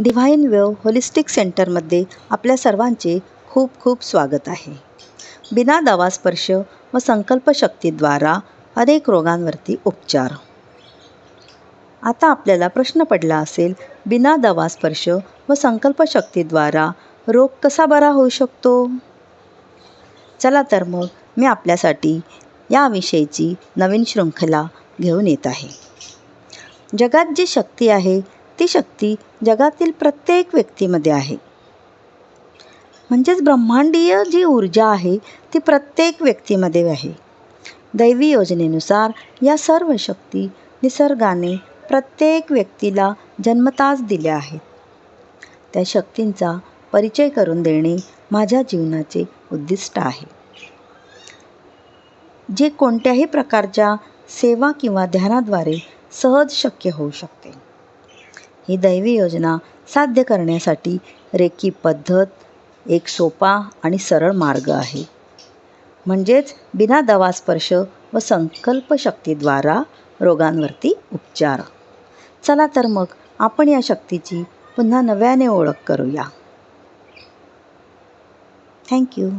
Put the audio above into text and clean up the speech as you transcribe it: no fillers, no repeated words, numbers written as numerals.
Divine wave holistic सेंटरमध्ये आपल्या सर्वांचे खूप खूप स्वागत आहे. बिना दवा स्पर्श व संकल्पशक्तीद्वारा अनेक रोगांवरती उपचार. आता आपल्याला प्रश्न पडला असेल, बिना दवा स्पर्श व संकल्पशक्तीद्वारा रोग कसा बरा होऊ शकतो? चला तर मग मी आपल्यासाठी याविषयीची नवीन शृंखला घेऊन येत आहे. जगात जी शक्ती आहे ती शक्ती जगातील प्रत्येक व्यक्तीमध्ये आहे. म्हणजेच ब्रह्मांडीय जी ऊर्जा आहे ती प्रत्येक व्यक्तीमध्ये आहे. दैवी योजनेनुसार या सर्व शक्ती निसर्गाने प्रत्येक व्यक्तीला जन्मताच दिल्या आहेत. त्या शक्तींचा परिचय करून देणे माझ्या जीवनाचे उद्दिष्ट आहे, जे कोणत्याही प्रकारच्या सेवा किंवा ध्यानाद्वारे सहज शक्य होऊ शकते. ही दैवी योजना साध्य करण्यासाठी रेकी पद्धत एक सोपा आणि सरळ मार्ग आहे. म्हणजेच बिना दवा स्पर्श व संकल्पशक्तीद्वारा रोगांवरती उपचार. चला तर मग आपण या शक्तीची पुन्हा नव्याने ओळख करूया. थँक्यू.